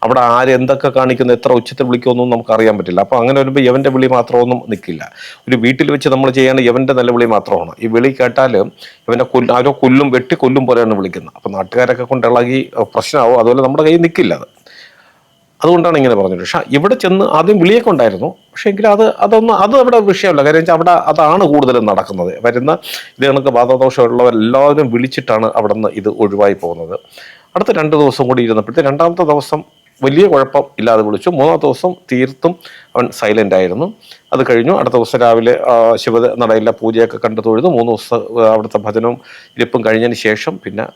അവിടെ എന്തൊക്കെ കാണിക്കുന്നു, എത്ര ഉച്ചത്തിൽ വിളിക്കുമെന്നും നമുക്ക് അറിയാൻ പറ്റില്ല. അപ്പോൾ അങ്ങനെ വരുമ്പോൾ യവൻ്റെ വിളി മാത്രമൊന്നും നിൽക്കില്ല. ഒരു വീട്ടിൽ വെച്ച് നമ്മൾ ചെയ്യേണ്ട യവൻ്റെ നല്ല വിളി മാത്രമാണ്. ഈ വിളി കേട്ടാൽ ഇവനെ ആരോ വെട്ടിക്കൊല്ലും പോലെയാണ് വിളിക്കുന്നത്. അപ്പോൾ നാട്ടുകാരൊക്കെ കൊണ്ട് ഇളകി പ്രശ്നമാവും. അതുപോലെ നമ്മുടെ കയ്യിൽ നിൽക്കില്ല അതുകൊണ്ടാണ് ഇങ്ങനെ പറഞ്ഞത്. പക്ഷെ ഇവിടെ ചെന്ന് ആദ്യം വിളിയൊക്കെ ഉണ്ടായിരുന്നു, പക്ഷേ എങ്കിലും അത് അവിടെ വിഷയമല്ല. കാര്യം വെച്ചാൽ അവിടെ അതാണ് കൂടുതലും നടക്കുന്നത്. വരുന്ന ഇത് കണക്ക് ബാധാദോഷമുള്ളവരെല്ലാവരും വിളിച്ചിട്ടാണ് അവിടെ നിന്ന് ഇത് ഒഴിവായി പോകുന്നത്. അടുത്ത 2 ദിവസം കൂടി ഇരുന്നപ്പോഴത്തെ 2ാമത്തെ ദിവസം വലിയ കുഴപ്പം ഇല്ലാതെ വിളിച്ചു. 3ാമത്തെ ദിവസം തീർത്തും അവൻ സൈലൻ്റ് ആയിരുന്നു. അത് കഴിഞ്ഞു. അടുത്ത ദിവസം രാവിലെ ശിവനടയിലെ പൂജയൊക്കെ കണ്ടു തൊഴുതു. 3 ദിവസം അവിടുത്തെ ഭജനവും ഇരിപ്പും കഴിഞ്ഞതിന് ശേഷം പിന്നെ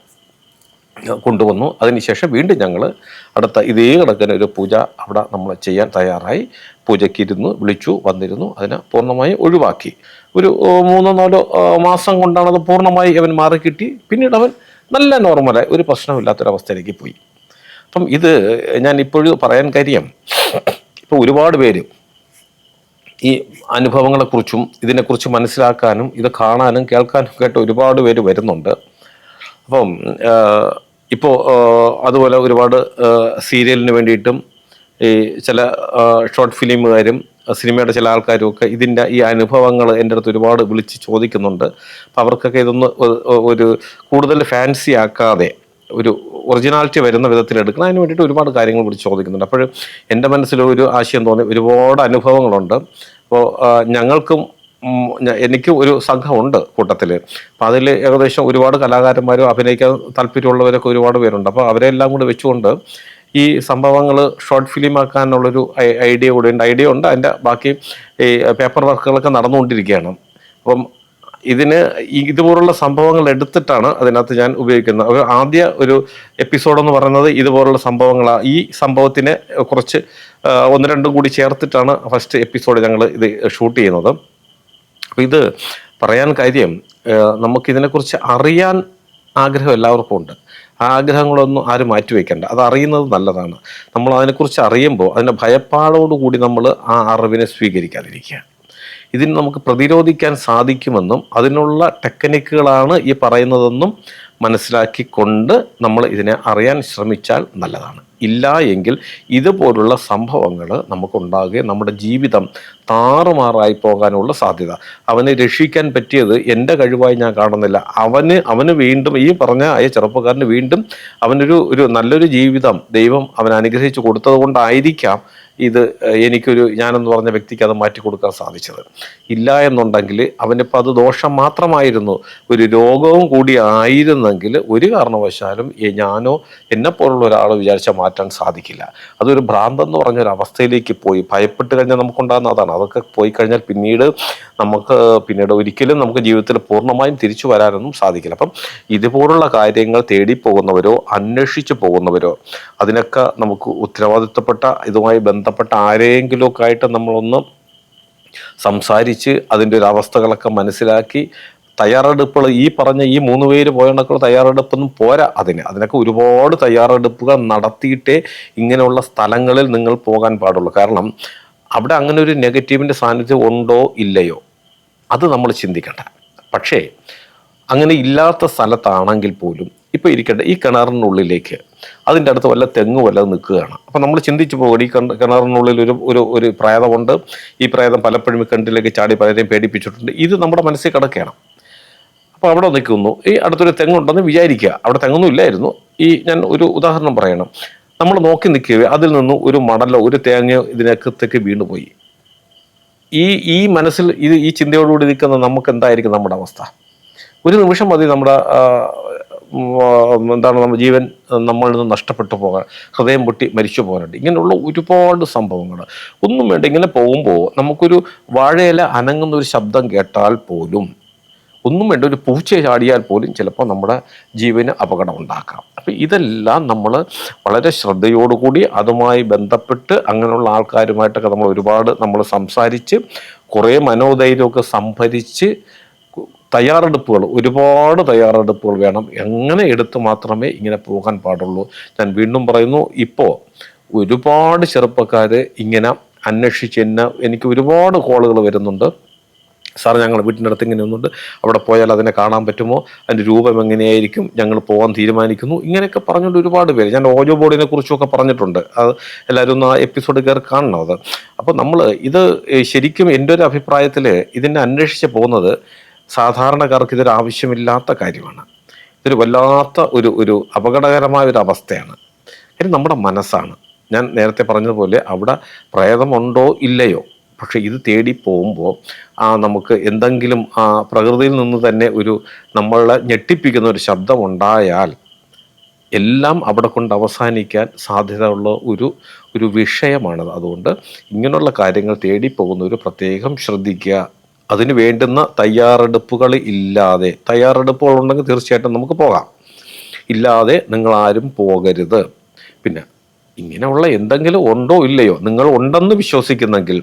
കൊണ്ടുവന്നു. അതിനുശേഷം വീണ്ടും ഞങ്ങൾ അടുത്ത ഇതേ കണക്കിന് ഒരു പൂജ അവിടെ നമ്മൾ ചെയ്യാൻ തയ്യാറായി. പൂജയ്ക്ക് വിളിച്ചു വന്നിരുന്നു. അതിനെ പൂർണ്ണമായി ഒഴിവാക്കി. ഒരു 3-4 മാസം കൊണ്ടാണ് അത് പൂർണ്ണമായി അവൻ മാറിക്കിട്ടി. പിന്നീട് അവൻ നല്ല നോർമലായി ഒരു പ്രശ്നമില്ലാത്തൊരവസ്ഥയിലേക്ക് പോയി. അപ്പം ഇത് ഞാൻ ഇപ്പോഴും പറയാൻ കാര്യം, ഇപ്പോൾ ഒരുപാട് പേര് ഈ അനുഭവങ്ങളെക്കുറിച്ചും ഇതിനെക്കുറിച്ച് മനസ്സിലാക്കാനും ഇത് കാണാനും കേൾക്കാനും കേട്ട് ഒരുപാട് പേര് വരുന്നുണ്ട്. അപ്പം ഇപ്പോൾ അതുപോലെ ഒരുപാട് സീരിയലിന് വേണ്ടിയിട്ടും ഈ ചില ഷോർട്ട് ഫിലിമുകാരും സിനിമയുടെ ചില ആൾക്കാരും ഒക്കെ ഇതിൻ്റെ ഈ അനുഭവങ്ങൾ എൻ്റെ അടുത്ത് ഒരുപാട് വിളിച്ച് ചോദിക്കുന്നുണ്ട്. അപ്പം അവർക്കൊക്കെ ഇതൊന്ന് ഒരു കൂടുതൽ ഫാൻസി ആക്കാതെ ഒരു ഒറിജിനാലിറ്റി വരുന്ന വിധത്തിൽ എടുക്കണം. അതിന് വേണ്ടിയിട്ട് ഒരുപാട് കാര്യങ്ങൾ വിളിച്ച് ചോദിക്കുന്നുണ്ട്. അപ്പോൾ എൻ്റെ മനസ്സിലൊരു ആശയം തോന്നി, ഒരുപാട് അനുഭവങ്ങളുണ്ട്. അപ്പോൾ ഞങ്ങൾക്കും എനിക്ക് ഒരു സംഘമുണ്ട് കൂട്ടത്തിൽ. അപ്പം അതിൽ ഏകദേശം ഒരുപാട് കലാകാരന്മാരും അഭിനയിക്കാൻ താല്പര്യമുള്ളവരൊക്കെ ഒരുപാട് പേരുണ്ട്. അപ്പോൾ അവരെല്ലാം കൂടി വെച്ചുകൊണ്ട് ഈ സംഭവങ്ങൾ ഷോർട്ട് ഫിലിം ആക്കാനുള്ളൊരു ഐഡിയ ഉണ്ട്. അതിൻ്റെ ബാക്കി ഈ പേപ്പർ വർക്കുകളൊക്കെ നടന്നുകൊണ്ടിരിക്കുകയാണ്. അപ്പം ഇതുപോലുള്ള സംഭവങ്ങൾ എടുത്തിട്ടാണ് അതിനകത്ത് ഞാൻ ഉപയോഗിക്കുന്നത്. ആദ്യ ഒരു എപ്പിസോഡെന്ന് പറയുന്നത് ഇതുപോലുള്ള സംഭവങ്ങളാണ്. ഈ സംഭവത്തിനെ കുറച്ച് 1-2 കൂടി ചേർത്തിട്ടാണ് ഫസ്റ്റ് എപ്പിസോഡ് ഞങ്ങൾ ഇത് ഷൂട്ട് ചെയ്യുന്നത്. അപ്പോൾ ഇത് പറയാൻ കാര്യം, നമുക്കിതിനെക്കുറിച്ച് അറിയാൻ ആഗ്രഹം എല്ലാവർക്കും ഉണ്ട്. ആ ആഗ്രഹങ്ങളൊന്നും ആരും മാറ്റിവെക്കേണ്ട. അത് അറിയുന്നത് നല്ലതാണ്. നമ്മൾ അതിനെക്കുറിച്ച് അറിയുമ്പോൾ അതിൻ്റെ ഭയപ്പാടോടുകൂടി നമ്മൾ ആ അറിവിനെ സ്വീകരിക്കാതിരിക്കുക. ഇതിന് നമുക്ക് പ്രതിരോധിക്കാൻ സാധിക്കുമെന്നും അതിനുള്ള ടെക്നിക്കുകളാണ് ഈ പറയുന്നതെന്നും മനസ്സിലാക്കിക്കൊണ്ട് നമ്മൾ ഇതിനെ അറിയാൻ ശ്രമിച്ചാൽ നല്ലതാണ്. ഇല്ല എങ്കിൽ ഇതുപോലുള്ള സംഭവങ്ങൾ നമുക്കുണ്ടാകുകയും നമ്മുടെ ജീവിതം താറുമാറായി പോകാനുള്ള സാധ്യത. അവനെ രക്ഷിക്കാൻ പറ്റിയത് എൻ്റെ കഴിവായി ഞാൻ കാണുന്നില്ല. അവന് വീണ്ടും ഈ പറഞ്ഞ ഈ ചെറുപ്പക്കാരന് വീണ്ടും ഒരു നല്ലൊരു ജീവിതം ദൈവം അവൻ അനുഗ്രഹിച്ചു കൊടുത്തത് കൊണ്ടായിരിക്കാം ഇത് എനിക്കൊരു ഞാനെന്ന് പറഞ്ഞ വ്യക്തിക്ക് അത് മാറ്റി കൊടുക്കാൻ സാധിച്ചത്. ഇല്ല എന്നുണ്ടെങ്കിൽ അവനിപ്പോൾ അത് ദോഷം മാത്രമായിരുന്നു, ഒരു രോഗവും കൂടി ആയിരുന്നെങ്കിൽ ഒരു കാരണവശാലും ഞാനോ എന്നെപ്പോലുള്ള ഒരാൾ വിചാരിച്ചാൽ മാറ്റാൻ സാധിക്കില്ല. അതൊരു ഭ്രാന്തെന്ന് പറഞ്ഞൊരു അവസ്ഥയിലേക്ക് പോയി ഭയപ്പെട്ട് കഴിഞ്ഞാൽ നമുക്കുണ്ടാകുന്ന അതാണ്. അതൊക്കെ പോയി കഴിഞ്ഞാൽ പിന്നീട് ഒരിക്കലും നമുക്ക് ജീവിതത്തിൽ പൂർണ്ണമായും തിരിച്ചു വരാനൊന്നും സാധിക്കില്ല. അപ്പം ഇതുപോലുള്ള കാര്യങ്ങൾ തേടിപ്പോകുന്നവരോ അന്വേഷിച്ചു പോകുന്നവരോ അതിനൊക്കെ നമുക്ക് ഉത്തരവാദിത്തപ്പെട്ട ഇതുമായി ബന്ധപ്പെട്ട ആരെങ്കിലുമൊക്കെ ആയിട്ട് നമ്മളൊന്ന് സംസാരിച്ച് അതിൻ്റെ ഒരു അവസ്ഥകളൊക്കെ മനസ്സിലാക്കി തയ്യാറെടുപ്പുകൾ ഈ പറഞ്ഞ ഈ 3 പേര് പോയണക്കുള്ള തയ്യാറെടുപ്പൊന്നും പോരാ. അതിനൊക്കെ ഒരുപാട് തയ്യാറെടുപ്പുകൾ നടത്തിയിട്ടേ ഇങ്ങനെയുള്ള സ്ഥലങ്ങളിൽ നിങ്ങൾ പോകാൻ പാടുള്ളൂ. കാരണം അവിടെ അങ്ങനെ ഒരു നെഗറ്റീവിൻ്റെ സാന്നിധ്യം ഉണ്ടോ ഇല്ലയോ അത് നമ്മൾ ചിന്തിക്കണ്ട. പക്ഷേ അങ്ങനെ ഇല്ലാത്ത സ്ഥലത്താണെങ്കിൽ പോലും ഇപ്പോൾ ഇരിക്കട്ടെ, ഈ കിണറിനുള്ളിലേക്ക് അതിൻ്റെ അടുത്ത് വല്ല തെങ്ങ് വല്ലതും നിൽക്കുകയാണ്. അപ്പം നമ്മൾ ചിന്തിച്ചു പോകും, ഈ കിണറിനുള്ളിൽ ഒരു പ്രേതമുണ്ട്, ഈ പ്രേതം പലപ്പോഴും കിണറ്റിലേക്ക് ചാടി പലരെയും പേടിപ്പിച്ചിട്ടുണ്ട്. ഇത് നമ്മുടെ മനസ്സിൽ കിടക്കുകയാണ്. അപ്പോൾ അവിടെ നിൽക്കുന്നു, ഈ അടുത്തൊരു തെങ്ങുണ്ടെന്ന് വിചാരിക്കുക. അവിടെ തെങ്ങൊന്നും ഇല്ലായിരുന്നു. ഞാൻ ഒരു ഉദാഹരണം പറയണം. നമ്മൾ നോക്കി നിൽക്കുക, അതിൽ നിന്ന് ഒരു മടലോ ഒരു തേങ്ങയോ ഇതിനകത്തേക്ക് വീണുപോയി. ഈ മനസ്സിൽ ഈ ചിന്തയോടുകൂടി നിൽക്കുന്ന നമുക്ക് എന്തായിരിക്കും നമ്മുടെ അവസ്ഥ? ഒരു നിമിഷം മതി നമ്മുടെ നമ്മുടെ ജീവൻ നമ്മളിൽ നിന്ന് നഷ്ടപ്പെട്ടു പോകാൻ, ഹൃദയം പൊട്ടി മരിച്ചു പോകാനുണ്ട്. ഇങ്ങനെയുള്ള ഒരുപാട് സംഭവങ്ങൾ. ഒന്നും വേണ്ട, ഇങ്ങനെ പോകുമ്പോൾ നമുക്കൊരു വാഴയില അനങ്ങുന്ന ഒരു ശബ്ദം കേട്ടാൽ പോലും, ഒന്നും വേണ്ട, ഒരു പൂച്ച ചാടിയാൽ പോലും ചിലപ്പോൾ നമ്മുടെ ജീവന് അപകടം ഉണ്ടാക്കാം. അപ്പം ഇതെല്ലാം നമ്മൾ വളരെ ശ്രദ്ധയോടുകൂടി അതുമായി ബന്ധപ്പെട്ട് അങ്ങനെയുള്ള ആൾക്കാരുമായിട്ടൊക്കെ ഒരുപാട് സംസാരിച്ച് കുറേ മനോധൈര്യമൊക്കെ സംഭരിച്ച് ഒരുപാട് തയ്യാറെടുപ്പുകൾ വേണം. എങ്ങനെ എടുത്ത് മാത്രമേ ഇങ്ങനെ പോകാൻ പാടുള്ളൂ. ഞാൻ വീണ്ടും പറയുന്നു, ഇപ്പോൾ ഒരുപാട് ചെറുപ്പക്കാർ ഇങ്ങനെ അന്വേഷിച്ച് എനിക്ക് ഒരുപാട് കോളുകൾ വരുന്നുണ്ട്. സാർ, ഞങ്ങൾ വീട്ടിൻ്റെ അടുത്ത് ഇങ്ങനെ ഒന്നുണ്ട്, അവിടെ പോയാൽ അതിനെ കാണാൻ പറ്റുമോ, അതിൻ്റെ രൂപം എങ്ങനെയായിരിക്കും, ഞങ്ങൾ പോകാൻ തീരുമാനിക്കുന്നു, ഇങ്ങനെയൊക്കെ പറഞ്ഞുകൊണ്ട് ഒരുപാട് പേര്. ഞാൻ ഓജോ ബോർഡിനെ കുറിച്ചൊക്കെ പറഞ്ഞിട്ടുണ്ട്, അത് എല്ലാവരും ഒന്ന് ആ എപ്പിസോഡ് കയറി കാണണം. അപ്പോൾ നമ്മൾ ഇത് ശരിക്കും എൻ്റെ ഒരു അഭിപ്രായത്തിൽ ഇതിനെ അന്വേഷിച്ച് പോകുന്നത് സാധാരണക്കാർക്ക് ഇതൊരു ആവശ്യമില്ലാത്ത കാര്യമാണ്. ഇതൊരു വല്ലാത്ത ഒരു അപകടകരമായ ഒരു അവസ്ഥയാണ്. കാര്യം നമ്മുടെ മനസ്സാണ്. ഞാൻ നേരത്തെ പറഞ്ഞതുപോലെ അവിടെ പ്രേതമുണ്ടോ ഇല്ലയോ, പക്ഷെ ഇത് തേടി പോകുമ്പോൾ നമുക്ക് എന്തെങ്കിലും പ്രകൃതിയിൽ നിന്ന് തന്നെ നമ്മളെ ഞെട്ടിപ്പിക്കുന്ന ഒരു ശബ്ദമുണ്ടായാൽ എല്ലാം അവിടെ കൊണ്ട് അവസാനിക്കാൻ സാധ്യതയുള്ള ഒരു വിഷയമാണത്. അതുകൊണ്ട് ഇങ്ങനെയുള്ള കാര്യങ്ങൾ തേടിപ്പോകുന്നവർ പ്രത്യേകം ശ്രദ്ധിക്കുക. അതിന് വേണ്ടുന്ന തയ്യാറെടുപ്പുകൾ ഉണ്ടെങ്കിൽ തീർച്ചയായിട്ടും നമുക്ക് പോകാം. ഇല്ലാതെ നിങ്ങളാരും പോകരുത്. പിന്നെ ഇങ്ങനെയുള്ള എന്തെങ്കിലും ഉണ്ടോ ഇല്ലയോ, നിങ്ങൾ ഉണ്ടെന്ന് വിശ്വസിക്കുന്നെങ്കിൽ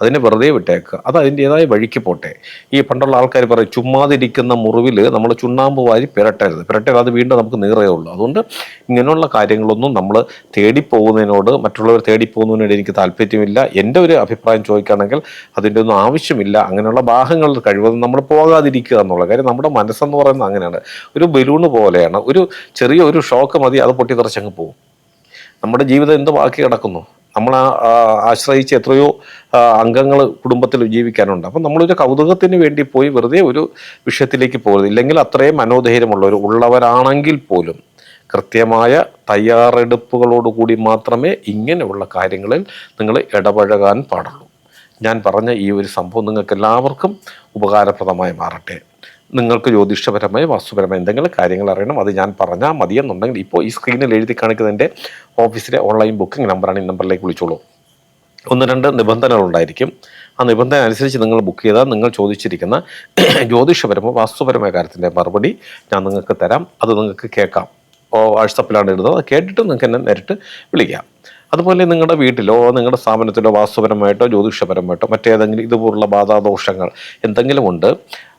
അതിനെ വെറുതെ വിട്ടേക്കുക. അത് അതിൻ്റെതായ വഴിക്ക് പോട്ടെ. ഈ പണ്ടുള്ള ആൾക്കാർ പറയും, ചുമ്മാതിരിക്കുന്ന മുറിവിൽ നമ്മൾ ചുണ്ണാമ്പ് വാരി പുരട്ടരുത്, അത് വീണ്ടും നമുക്ക് നീറേ ഉള്ളൂ. അതുകൊണ്ട് ഇങ്ങനെയുള്ള കാര്യങ്ങളൊന്നും നമ്മൾ മറ്റുള്ളവർ തേടിപ്പോകുന്നതിനോട് എനിക്ക് താല്പര്യമില്ല. എൻ്റെ ഒരു അഭിപ്രായം ചോദിക്കുകയാണെങ്കിൽ അതിൻ്റെ ഒന്നും ആവശ്യമില്ല. അങ്ങനെയുള്ള ഭാഗങ്ങളിൽ കഴിവതും നമ്മൾ പോകാതിരിക്കുക എന്നുള്ള കാര്യം. നമ്മുടെ മനസ്സെന്ന് പറയുന്നത് അങ്ങനെയാണ്, ഒരു ബലൂണ് പോലെയാണ്. ചെറിയ ഷോക്ക് മതി, അത് പൊട്ടിത്തെറിച്ചങ്ങ് പോകും. നമ്മുടെ ജീവിതം എന്ത് ബാക്കി കിടക്കുന്നു? നമ്മൾ ആശ്രയിച്ച് എത്രയോ അംഗങ്ങൾ കുടുംബത്തിൽ ജീവിക്കാനുണ്ട്. അപ്പം നമ്മളൊരു കൗതുകത്തിന് വേണ്ടി പോയി വെറുതെ ഒരു വിഷയത്തിലേക്ക് പോകരുത്. ഇല്ലെങ്കിൽ അത്രയും ഉള്ളവരാണെങ്കിൽ പോലും കൃത്യമായ തയ്യാറെടുപ്പുകളോടുകൂടി മാത്രമേ ഇങ്ങനെയുള്ള കാര്യങ്ങളിൽ നിങ്ങൾ ഇടപഴകാൻ പാടുള്ളൂ. ഞാൻ പറഞ്ഞ ഈ ഒരു സംഭവം നിങ്ങൾക്ക് എല്ലാവർക്കും ഉപകാരപ്രദമായി മാറട്ടെ. നിങ്ങൾക്ക് ജ്യോതിഷപരമായി വാസ്തുപരമായി എന്തെങ്കിലും കാര്യങ്ങൾ അറിയണം, അത് ഞാൻ പറഞ്ഞാൽ മതിയെന്നുണ്ടെങ്കിൽ ഇപ്പോൾ ഈ സ്ക്രീനിൽ എഴുതി കാണിക്കുന്നതിൻ്റെ ഓഫീസിലെ ഓൺലൈൻ ബുക്കിംഗ് നമ്പറാണ്. ഈ നമ്പറിലേക്ക് വിളിച്ചോളൂ. 1-2 നിബന്ധനകളുണ്ടായിരിക്കും. ആ നിബന്ധന അനുസരിച്ച് നിങ്ങൾ ബുക്ക് ചെയ്താൽ നിങ്ങൾ ചോദിച്ചിരിക്കുന്ന ജ്യോതിഷപരമോ വാസ്തുപരമായ കാര്യത്തിൻ്റെ മറുപടി ഞാൻ നിങ്ങൾക്ക് തരാം. അത് നിങ്ങൾക്ക് കേൾക്കാം. വാട്സപ്പിലാണ് ഇടുന്നത്. അത് കേട്ടിട്ട് നിങ്ങൾക്ക് എന്നെ നേരിട്ട് വിളിക്കാം. അതുപോലെ നിങ്ങളുടെ വീട്ടിലോ നിങ്ങളുടെ സ്ഥാപനത്തിലോ വാസ്തുപരമായിട്ടോ ജ്യോതിഷപരമായിട്ടോ മറ്റേതെങ്കിലും ഇതുപോലുള്ള ബാധാദോഷങ്ങൾ എന്തെങ്കിലും ഉണ്ട്,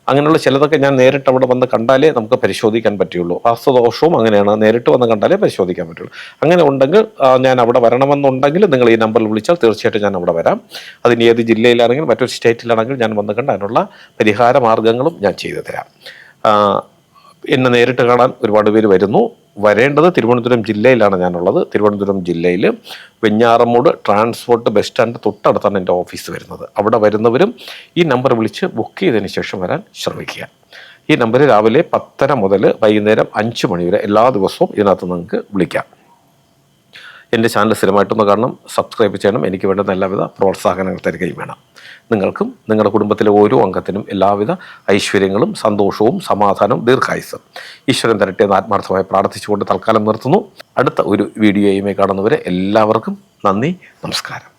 അങ്ങനെയുള്ള ചിലതൊക്കെ ഞാൻ നേരിട്ട് അവിടെ വന്ന് കണ്ടാലേ നമുക്ക് പരിശോധിക്കാൻ പറ്റുള്ളൂ. വാസ്തുദോഷവും അങ്ങനെയാണ്, നേരിട്ട് വന്ന് കണ്ടാലേ പരിശോധിക്കാൻ പറ്റുള്ളൂ. അങ്ങനെ ഉണ്ടെങ്കിൽ ഞാൻ അവിടെ വരണമെന്നുണ്ടെങ്കിൽ നിങ്ങൾ ഈ നമ്പറിൽ വിളിച്ചാൽ തീർച്ചയായിട്ടും ഞാൻ അവിടെ വരാം. അതിന് ഏത് ജില്ലയിലാണെങ്കിലും മറ്റൊരു സ്റ്റേറ്റിലാണെങ്കിലും ഞാൻ വന്ന് കണ്ട് അതിനുള്ള പരിഹാര മാർഗങ്ങളും ഞാൻ ചെയ്തു തരാം. എന്നെ നേരിട്ട് കാണാൻ ഒരുപാട് പേര് വരുന്നു. വരേണ്ടത് തിരുവനന്തപുരം ജില്ലയിലാണ് ഞാനുള്ളത്. തിരുവനന്തപുരം ജില്ലയിൽ വെഞ്ഞാറമൂട് ട്രാൻസ്പോർട്ട് ബസ് സ്റ്റാൻഡ് തൊട്ടടുത്താണ് എൻ്റെ ഓഫീസ് വരുന്നത്. അവിടെ വരുന്നവരും ഈ നമ്പർ വിളിച്ച് ബുക്ക് ചെയ്തതിന് ശേഷം വരാൻ ശ്രമിക്കുക. ഈ നമ്പർ രാവിലെ 10:30 മുതൽ വൈകുന്നേരം 5 മണി വരെ എല്ലാ ദിവസവും ഇതിനകത്ത് നിങ്ങൾക്ക് വിളിക്കാം. എൻ്റെ ചാനൽ സ്ഥിരമായിട്ടൊന്ന് കാണണം, സബ്സ്ക്രൈബ് ചെയ്യണം. എനിക്ക് വേണ്ടുന്ന എല്ലാവിധ പ്രോത്സാഹനങ്ങൾ തരികയും വേണം. നിങ്ങൾക്കും നിങ്ങളുടെ കുടുംബത്തിലെ ഓരോ അംഗത്തിനും എല്ലാവിധ ഐശ്വര്യങ്ങളും സന്തോഷവും സമാധാനവും ദീർഘായുസ്സും ഈശ്വരൻ തരട്ടെ എന്ന് ആത്മാർത്ഥമായി പ്രാർത്ഥിച്ചുകൊണ്ട് തൽക്കാലം നിർത്തുന്നു. അടുത്ത ഒരു വീഡിയോയുമായി കാണുന്നവരെ എല്ലാവർക്കും നന്ദി, നമസ്കാരം.